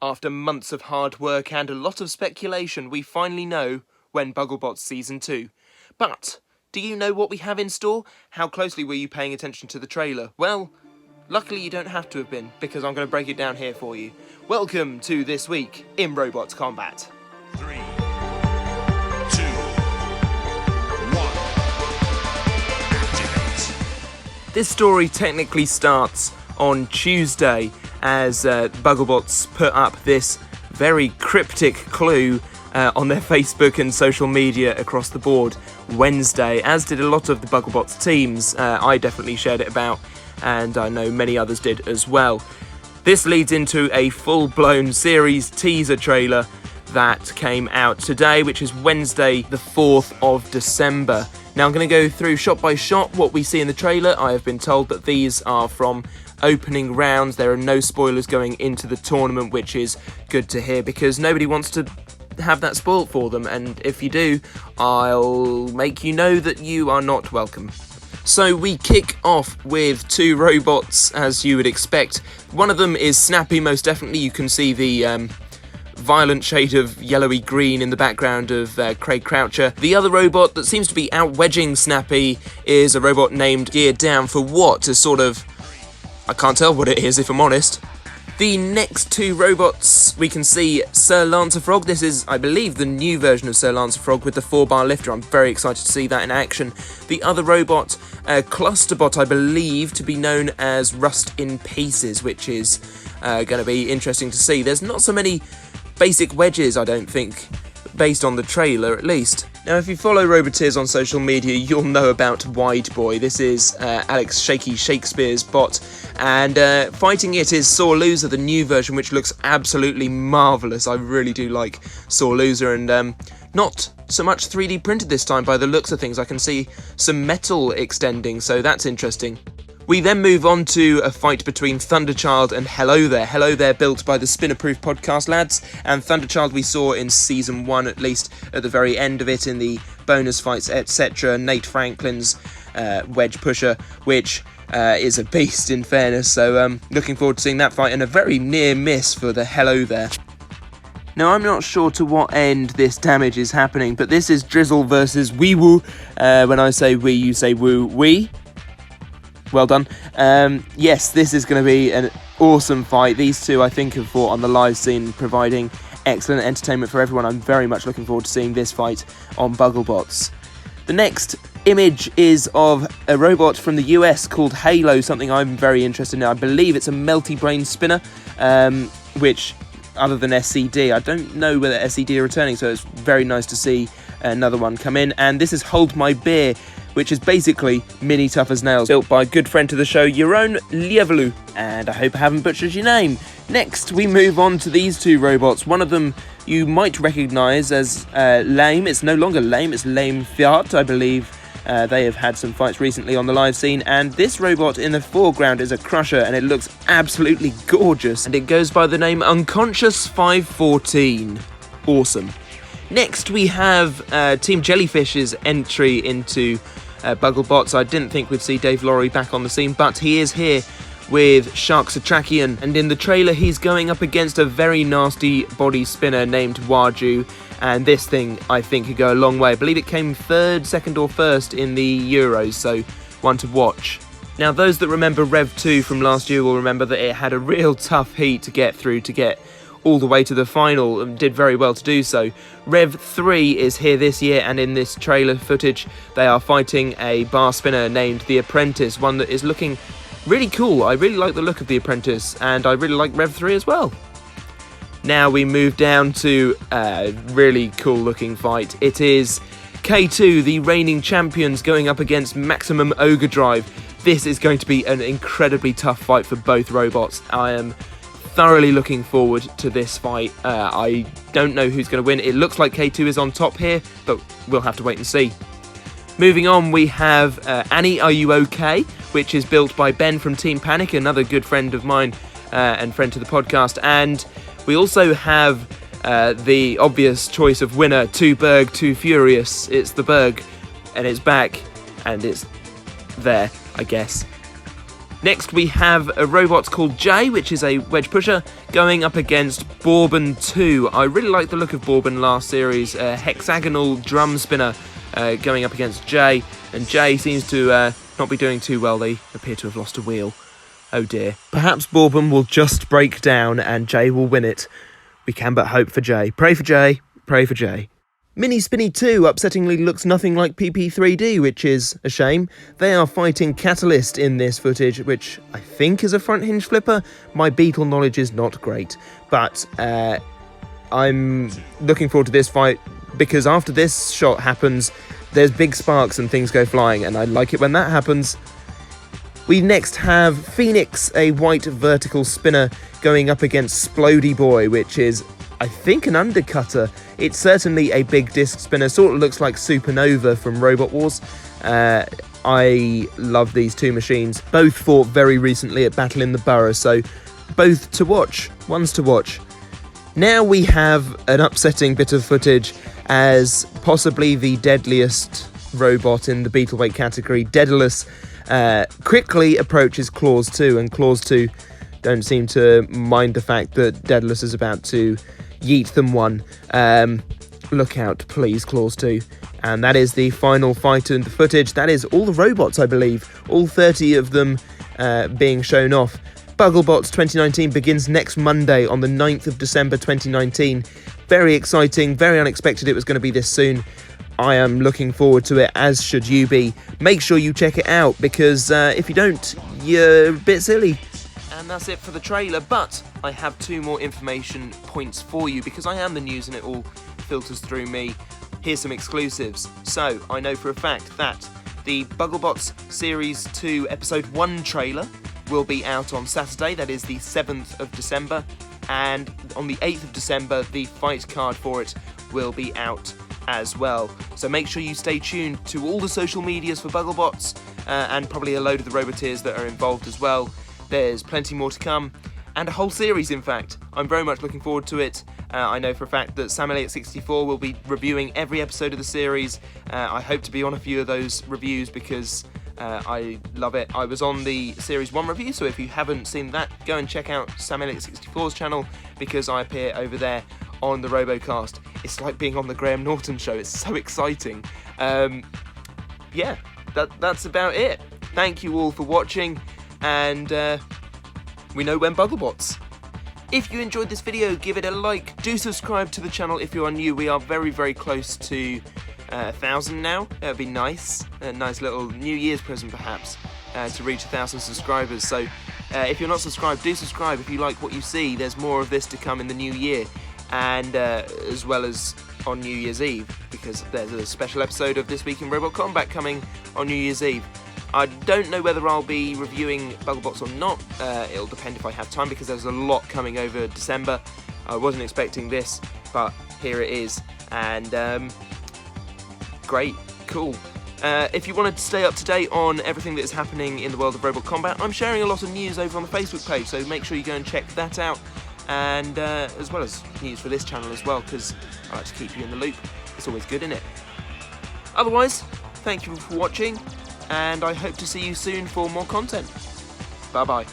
After months of hard work and a lot of speculation, we finally know when Bugglebots Season 2. But, do you know what we have in store? How closely were you paying attention to the trailer? Well, luckily you don't have to have been, because I'm going to break it down here for you. Welcome to This Week in Robots Combat. 3, 2, 1, activate. This story technically starts on Tuesday as Bugglebots put up this very cryptic clue on their Facebook and social media across the board Wednesday, as did a lot of the Bugglebots teams. I definitely shared it about, and I know many others did as well. This leads into a full-blown series teaser trailer that came out today, which is Wednesday the 4th of December. Now I'm going to go through shot by shot what we see in the trailer. I have been told that these are from opening rounds. There are no spoilers going into the tournament, which is good to hear because nobody wants to have that spoilt for them, and if you do, I'll make you know that you are not welcome. So we kick off with two robots, as you would expect. One of them is Snappy, most definitely. You can see the violent shade of yellowy green in the background of Craig Croucher. The other robot that seems to be out-wedging Snappy is a robot named Geared Down for what? To sort of... I can't tell what it is, if I'm honest. The next two robots, we can see Sir Lancerfrog. This is, I believe, the new version of Sir Lancerfrog with the 4-bar lifter. I'm very excited to see that in action. The other robot, Clusterbot, I believe, to be known as Rust in Pieces, which is going to be interesting to see. There's not so many basic wedges, I don't think, based on the trailer at least. Now, if you follow Roboteers on social media, you'll know about Wide Boy. This is Alex Shaky Shakespeare's bot, and fighting it is Sore Loser, the new version, which looks absolutely marvellous. I really do like Sore Loser, and not so much 3D printed this time by the looks of things. I can see some metal extending, so that's interesting. We then move on to a fight between Thunderchild and Hello There. Hello There, built by the Spinnerproof podcast lads, and Thunderchild we saw in Season 1, at least at the very end of it, in the bonus fights, etc. Nate Franklin's wedge pusher, which is a beast in fairness, so looking forward to seeing that fight, and a very near miss for the Hello There. Now, I'm not sure to what end this damage is happening, but this is Drizzle versus Wee Woo. When I say we, you say woo. Wee. Well done. Yes, this is going to be an awesome fight. These two, I think, have fought on the live scene, providing excellent entertainment for everyone. I'm very much looking forward to seeing this fight on Bugglebots. The next image is of a robot from the US called Halo, something I'm very interested in. I believe it's a Melty Brain Spinner, which, other than SCD, I don't know whether SCD are returning, so it's very nice to see another one come in. And this is Hold My Beer, which is basically mini Tough as Nails, built by a good friend to the show, your own Lievelu, and I hope I haven't butchered your name. Next, we move on to these two robots. One of them you might recognise as Lame. It's no longer Lame, it's Lame Fiat, I believe. They have had some fights recently on the live scene, and this robot in the foreground is a Crusher, and it looks absolutely gorgeous, and it goes by the name Unconscious 514. Awesome. Next, we have Team Jellyfish's entry into Bugglebots. I didn't think we'd see Dave Laurie back on the scene, but he is here with Shark Satrakian, and in the trailer he's going up against a very nasty body spinner named Waju, and this thing, I think, could go a long way. I believe it came third, second or first in the Euros, so one to watch. Now, those that remember Rev 2 from last year will remember that it had a real tough heat to get through, to get all the way to the final, and did very well to do so. Rev 3 is here this year, and in this trailer footage they are fighting a bar spinner named The Apprentice, one that is looking really cool. I really like the look of The Apprentice, and I really like Rev 3 as well. Now we move down to a really cool looking fight. It is K2, the reigning champions, going up against Maximum Overdrive. This is going to be an incredibly tough fight for both robots. I am thoroughly looking forward to this fight. I don't know who's going to win. It looks like K2 is on top here, but we'll have to wait and see. Moving on, we have Annie, Are You OK?, which is built by Ben from Team Panic, another good friend of mine and friend to the podcast. And we also have the obvious choice of winner, Too Berg, Too Furious. It's the Berg, and it's back, and it's there, I guess. Next we have a robot called Jay, which is a wedge pusher, going up against Bourbon 2. I really like the look of Bourbon last series, a hexagonal drum spinner going up against Jay, and Jay seems to not be doing too well. They appear to have lost a wheel. Oh dear. Perhaps Bourbon will just break down and Jay will win it. We can but hope for Jay. Pray for Jay. Pray for Jay. Mini Spinny 2 upsettingly looks nothing like PP3D, which is a shame. They are fighting Catalyst in this footage, which I think is a front hinge flipper. My Beetle knowledge is not great, but I'm looking forward to this fight because after this shot happens, there's big sparks and things go flying, and I like it when that happens. We next have Phoenix, a white vertical spinner, going up against Splody Boy, which is, I think, an undercutter. It's certainly a big disc spinner, sort of looks like Supernova from Robot Wars. I love these two machines. Both fought very recently at Battle in the Burrow, so both to watch. One's to watch. Now we have an upsetting bit of footage as possibly the deadliest robot in the Beetleweight category, Daedalus, quickly approaches Claws 2, and Claws 2 don't seem to mind the fact that Daedalus is about to yeet them one. Look out, please, Claws 2. And that is the final fight in the footage. That is all the robots, I believe. All 30 of them being shown off. Bugglebots 2019 begins next Monday on the 9th of December 2019. Very exciting, very unexpected it was going to be this soon. I am looking forward to it, as should you be. Make sure you check it out, because if you don't, you're a bit silly. And that's it for the trailer, but I have two more information points for you, because I am the news and it all filters through me. Here's some exclusives. So, I know for a fact that the Bugglebots Series 2 Episode 1 trailer will be out on Saturday, that is the 7th of December, and on the 8th of December, the fight card for it will be out as well. So make sure you stay tuned to all the social medias for Bugglebots, and probably a load of the Roboteers that are involved as well. There's plenty more to come, and a whole series in fact. I'm very much looking forward to it. I know for a fact that Sam Elliott 64 will be reviewing every episode of the series. I hope to be on a few of those reviews because I love it. I was on the Series 1 review, so if you haven't seen that, go and check out Sam Elliott 64's channel, because I appear over there on the Robocast. It's like being on the Graham Norton show. It's so exciting. Yeah, that's about it. Thank you all for watching, and we know when Bugglebots. If you enjoyed this video, give it a like. Do subscribe to the channel if you are new. We are very, very close to 1,000 now. That would be nice. A nice little New Year's present, perhaps, to reach 1,000 subscribers. So if you're not subscribed, do subscribe if you like what you see. There's more of this to come in the new year, and as well as on New Year's Eve, because there's a special episode of This Week in Robot Combat coming on New Year's Eve. I don't know whether I'll be reviewing Bugglebots or not. It'll depend if I have time, because there's a lot coming over December. I wasn't expecting this, but here it is, and great, cool. If you wanted to stay up to date on everything that is happening in the world of Robot Combat, I'm sharing a lot of news over on the Facebook page, so make sure you go and check that out, and as well as news for this channel as well, because I like to keep you in the loop. It's always good, isn't it? Otherwise, thank you for watching, and I hope to see you soon for more content. Bye bye.